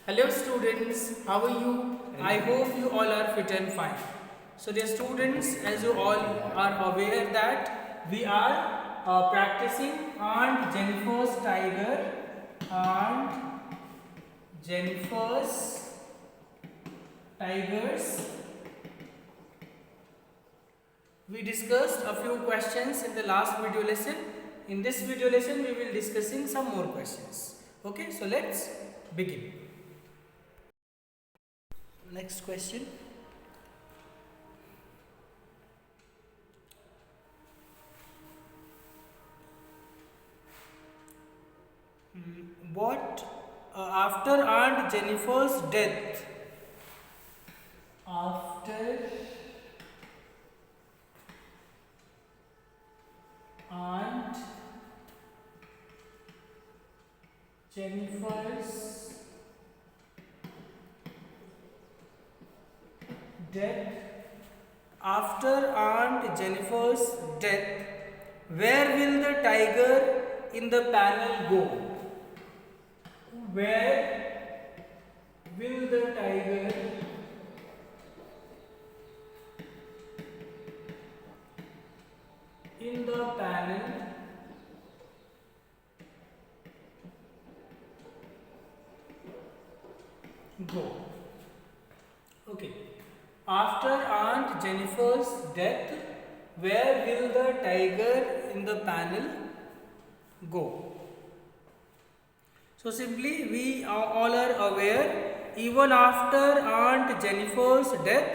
Hello students, how are you? I hope you all are fit and fine. So dear students, as you all are aware that we are practicing Aunt Jennifer's Tiger, Aunt Jennifer's Tigers. We discussed a few questions in the last video lesson. In this video lesson, we will discussing some more questions. Okay, so let's begin. Next question. What after Aunt Jennifer's death? After Aunt Jennifer's death, after Aunt Jennifer's death, where will the tiger in the panel go? Where will the tiger in the panel go? Okay. After Aunt Jennifer's death, where will the tiger in the panel go? So simply we all are aware, even after Aunt Jennifer's death,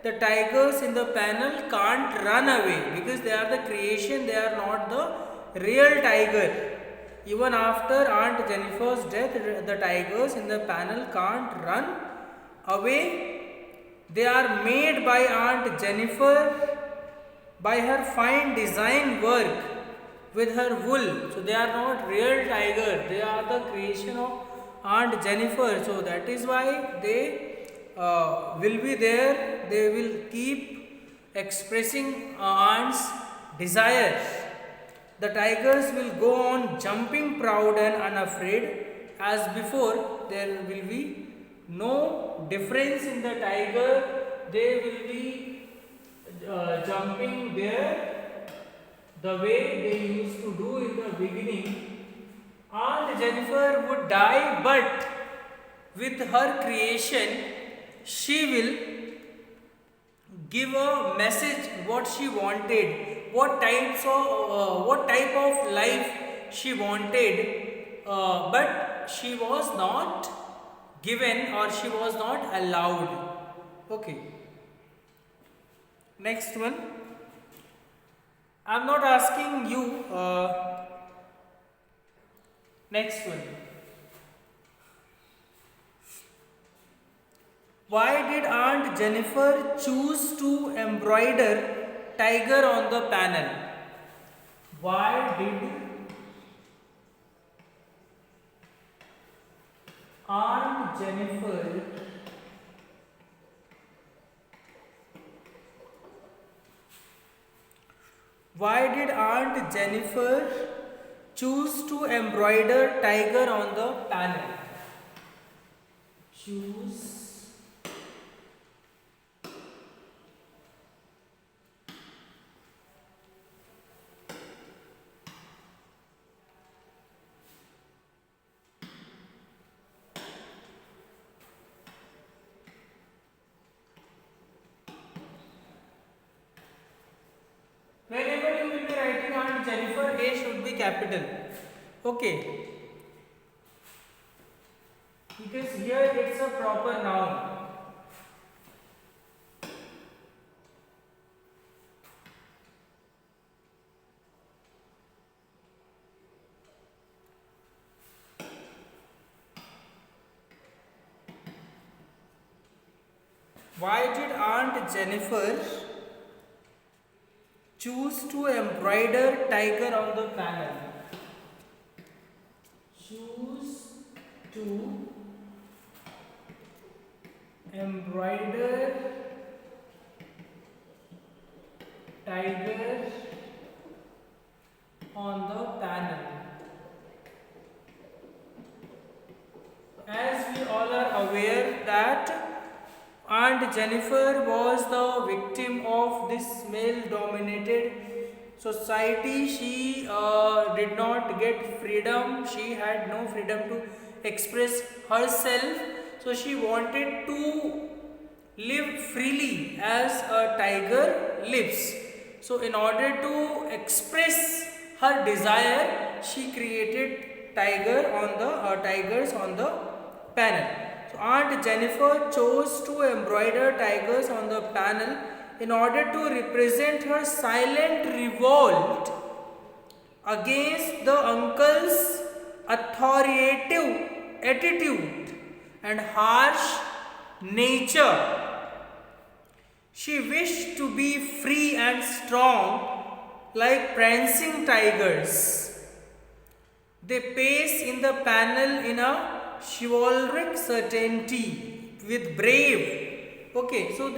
the tigers in the panel can't run away because they are the creation, they are not the real tiger. Even after Aunt Jennifer's death, the tigers in the panel can't run away. They are made by Aunt Jennifer by her fine design work with her wool. So they are not real tiger, they are the creation of Aunt Jennifer. So that is why they will be there, they will keep expressing aunt's desires. The tigers will go on jumping proud and unafraid as before. There will be no difference in the tiger, they will be jumping there the way they used to do in the beginning. Aunt Jennifer would die, but with her creation, she will give a message what she wanted, what type of life she wanted, but she was not given or she was not allowed. Okay. Next one. I am not asking you. Next one. Why did Aunt Jennifer choose to embroider tiger on the panel? Why did Aunt Jennifer choose to embroider tiger on the panel? Choose whenever you will be writing Aunt Jennifer, A should be capital. Okay. Because here it's a proper noun. Why did Aunt Jennifer choose to embroider tiger on the panel? Choose to embroider tiger on the panel. As we all are aware that Aunt Jennifer was the victim of this male dominated society. She did not get freedom, she had no freedom to express herself, so she wanted to live freely as a tiger lives. So, in order to express her desire, she created tigers on the panel. So, Aunt Jennifer chose to embroider tigers on the panel in order to represent her silent revolt against the uncle's authoritative attitude and harsh nature. She wished to be free and strong like prancing tigers. They pace in the panel in a chivalric certainty with brave. Okay, so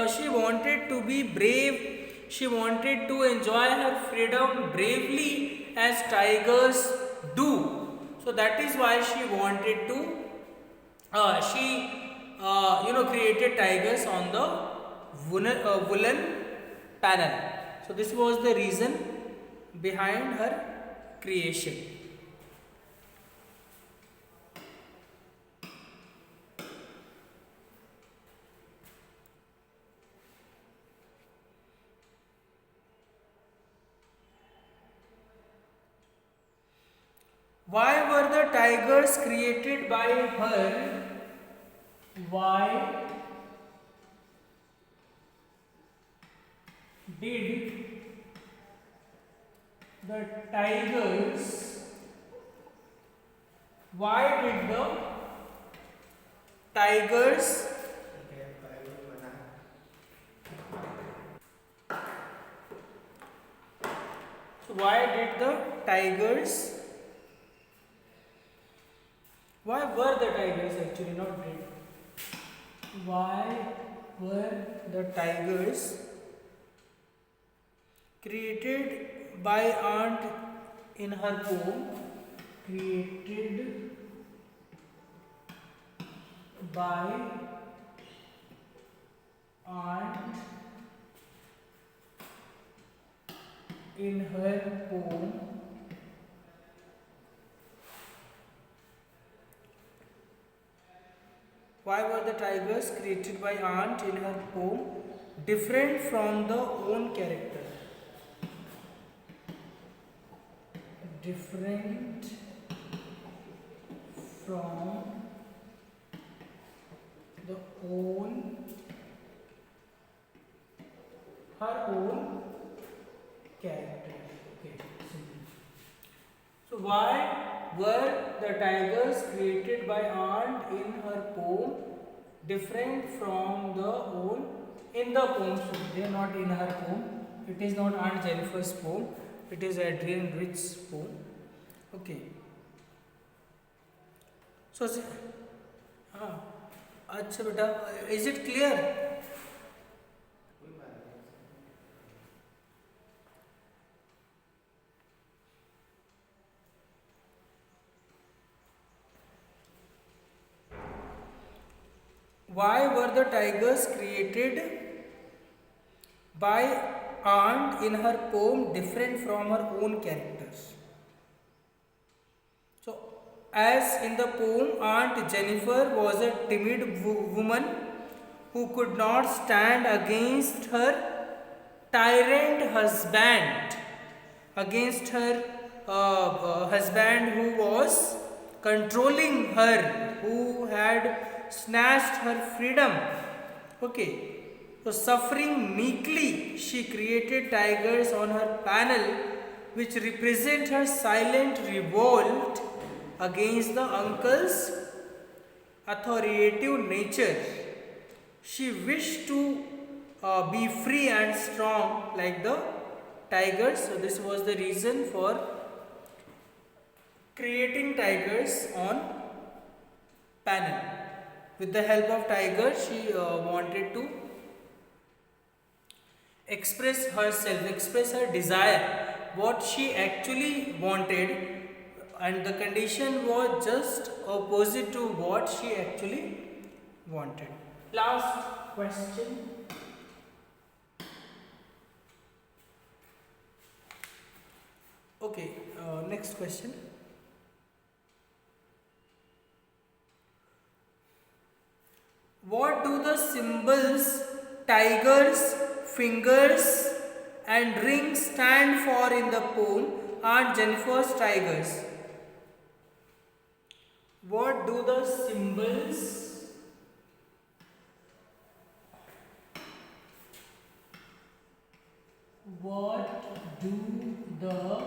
she wanted to be brave. She wanted to enjoy her freedom bravely as tigers do. So that is why she wanted to. Created tigers on the woolen panel. So this was the reason behind her creation. Why were the tigers created by her? Why did the tigers, why did the tigers why did the tigers why were the tigers actually not did why were the tigers created by Aunt in her poem? Created by Aunt in her poem. Why were the tigers created by Aunt in her poem different from the own character? Different from the her own character. Okay. So why were the tigers created by Aunt in her poem different from the own in the poem? So they are not in her poem. It is not Aunt Jennifer's poem. It is Adrienne Rich's poem. Okay. So, अच्छा बेटा, is it clear? Why were the tigers created by Aunt in her poem different from her own characters? So, as in the poem, Aunt Jennifer was a timid woman who could not stand against her tyrant husband, against her husband who was controlling her, who had snatched her freedom. Okay. So, suffering meekly, she created tigers on her panel which represent her silent revolt against the uncle's authoritative nature. She wished to be free and strong like the tigers. So, this was the reason for creating tigers on panel. With the help of tigers, she wanted to express herself, express her desire, what she actually wanted and the condition was just opposite to what she actually wanted. Last question. Okay, next question. What do the symbols tigers, fingers, and ring stand for in the poem Aunt Jennifer's Tigers? What do the symbols what do the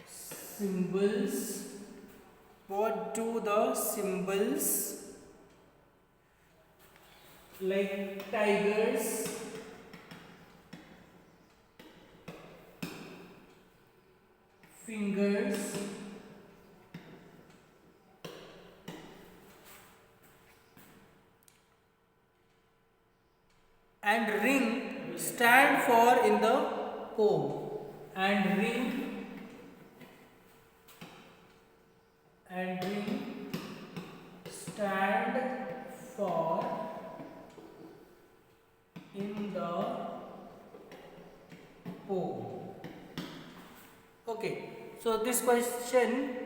symbols what do the symbols like tigers, fingers, and ring stand for in the poem? And ring stand for in the poem. Okay, so this question,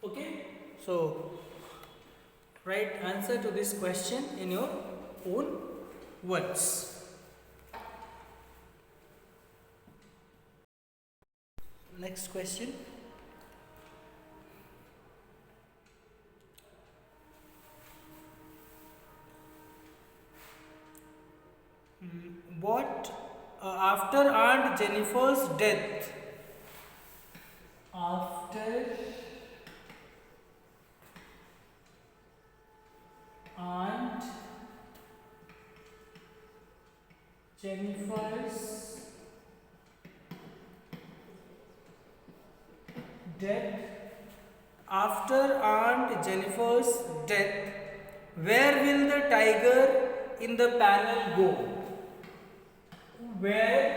okay, so write answer to this question in your own words. Next question. What after Aunt Jennifer's death? After Aunt Jennifer's death, after Aunt Jennifer's death, where will the tiger in the panel go? Where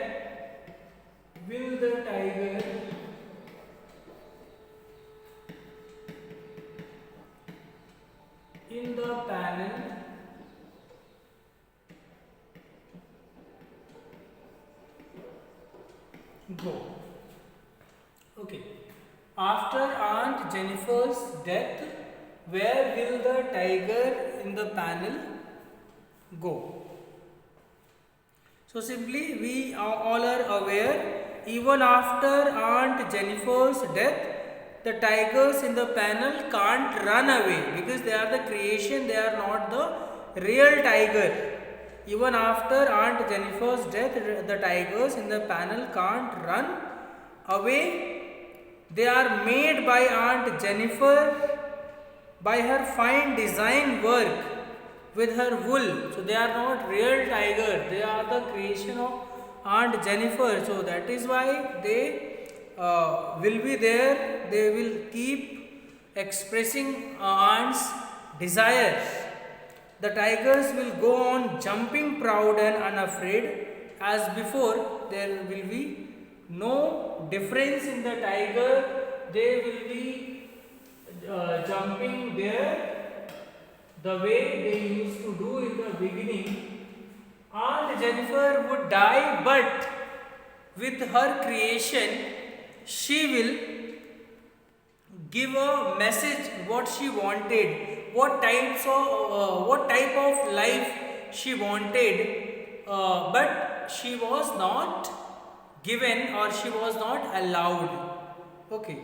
will the tiger in the panel go? Okay. After Aunt Jennifer's death, where will the tiger in the panel go? So simply we all are aware, even after Aunt Jennifer's death, the tigers in the panel can't run away because they are the creation, they are not the real tiger. Even after Aunt Jennifer's death, the tigers in the panel can't run away. They are made by Aunt Jennifer by her fine design work with her wool. So they are not real tiger, they are the creation of Aunt Jennifer. So that is why they will be there, they will keep expressing aunt's desires. The tigers will go on jumping proud and unafraid as before. There will be no difference in the tiger, they will be jumping there the way they used to do in the beginning. Aunt Jennifer would die, but with her creation, she will give a message what she wanted, what type of life she wanted, but she was not given or she was not allowed. Okay.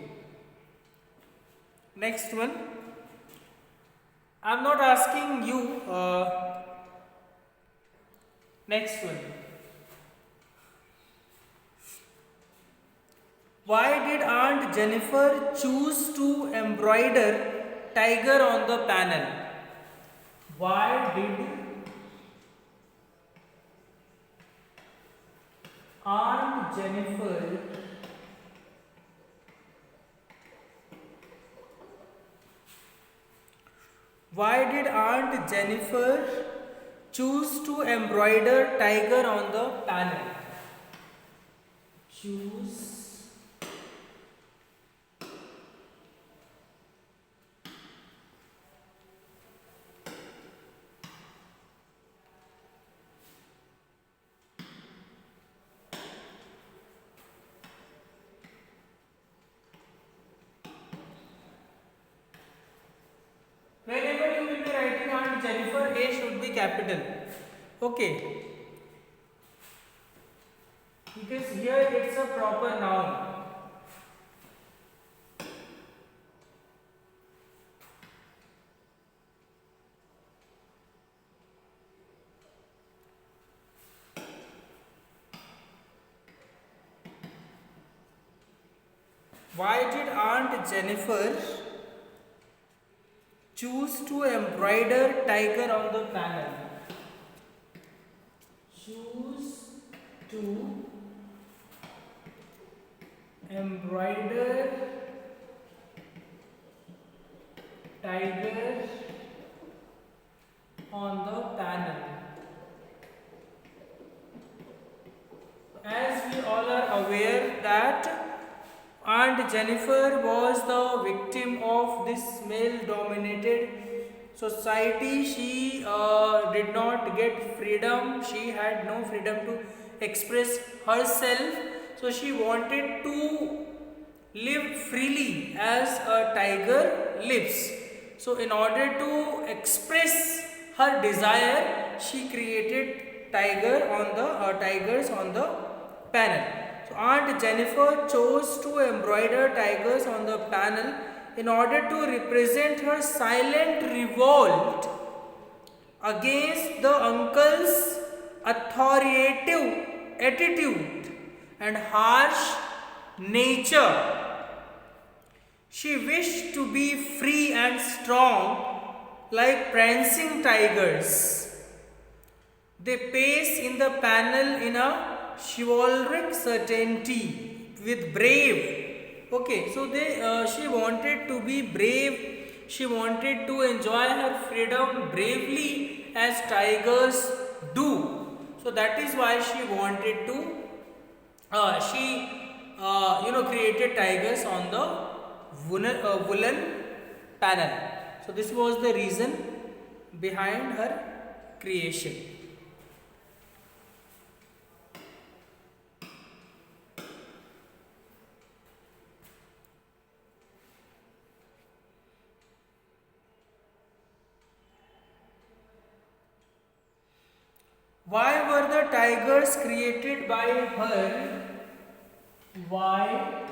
Next one. I am not asking you. Next one. Why did Aunt Jennifer choose to embroider tiger on the panel? Why did Aunt Jennifer choose to embroider tiger on the panel? choose whenever you will be writing Aunt Jennifer, A should be capital. Okay, because here it's a proper noun. Why did Aunt Jennifer choose to embroider tiger on the panel? Choose to embroider tiger on the panel. As we all are aware that Aunt Jennifer was the victim of this male dominated society. She did not get freedom, she had no freedom to express herself, so she wanted to live freely as a tiger lives. So in order to express her desire, she created tigers on the panel. So Aunt Jennifer chose to embroider tigers on the panel in order to represent her silent revolt against the uncle's authoritative attitude and harsh nature. She wished to be free and strong like prancing tigers. They pace in the panel in a chivalric certainty with brave. Okay, so she wanted to be brave. She wanted to enjoy her freedom bravely as tigers do. So that is why she wanted to. She created tigers on the woolen panel. So this was the reason behind her creation. Why were the tigers created by her? Why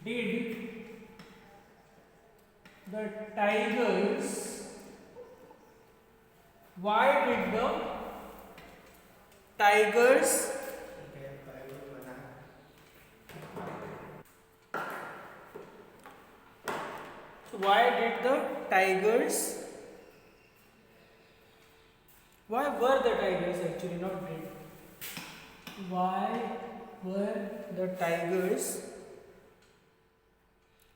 did the tigers, why did the tigers so why did the tigers why were the tigers actually not did why were the tigers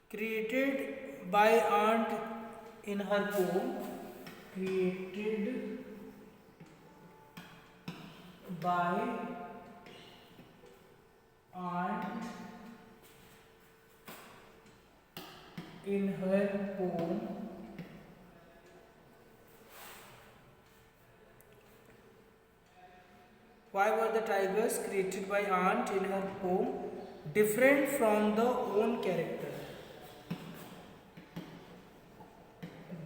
created by Aunt in her poem? Created by Aunt in her poem. Why were the tigers created by Aunt in her poem different from the own character?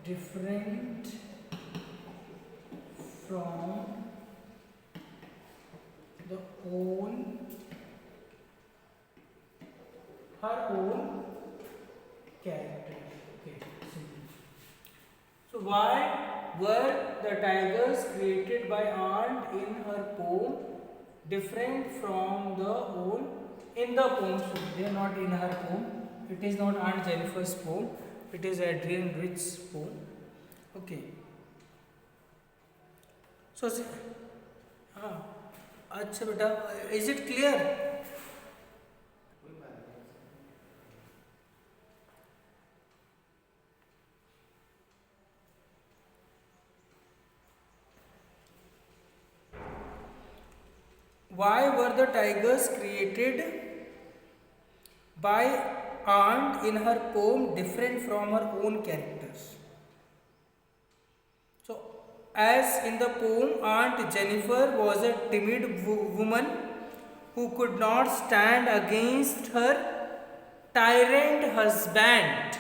Different from the her own character. Okay. So why were the tigers created by Aunt in her poem different from the own in the poem? So they are not in her poem. It is not Aunt Jennifer's poem. It is Adrian Rich's poem. Okay. So, अच्छा बेटा, is it clear? Why were the tigers created by aunt in her poem different from her own characters? So, as in the poem, Aunt Jennifer was a timid woman who could not stand against her tyrant husband,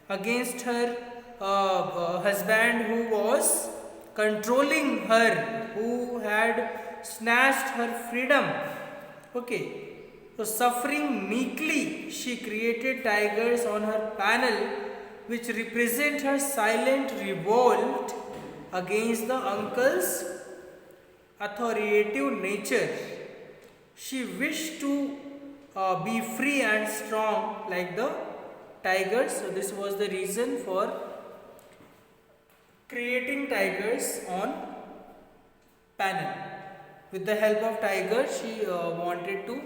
against her husband who was controlling her, who had snatched her freedom. Okay, so suffering meekly, she created tigers on her panel, which represent her silent revolt against the uncle's authoritative nature. She wished to be free and strong like the tigers. So, this was the reason for creating tigers on panel. With the help of tigers, she wanted to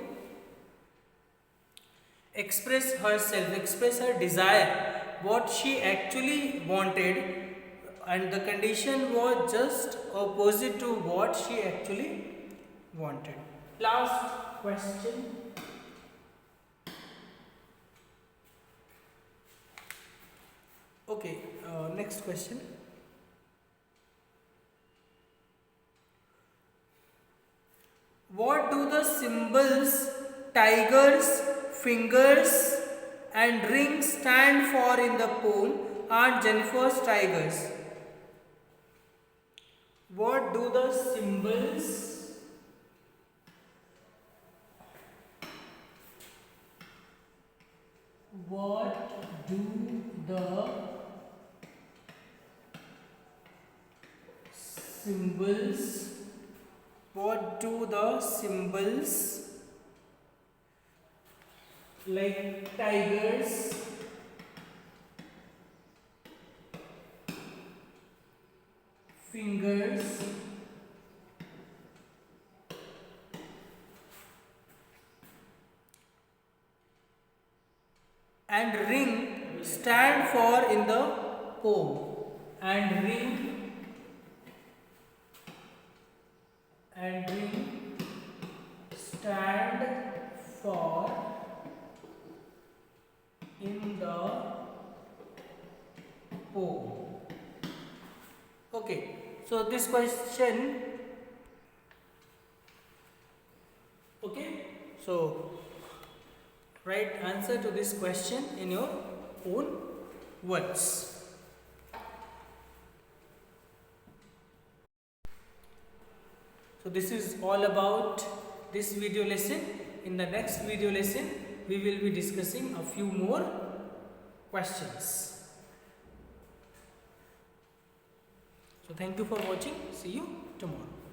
express herself, express her desire, what she actually wanted, and the condition was just opposite to what she actually wanted. Last question. Okay, next question. What do the symbols tigers, fingers, and ring stand for in the poem Aunt Jennifer's Tigers? What do the symbols what do the symbols like tigers, fingers, and ring stand for in the poem? And ring stand for in the poem. Okay, so this question, okay, so write answer to this question in your own words. So this is all about this video lesson. In the next video lesson, we will be discussing a few more questions. So thank you for watching. See you tomorrow.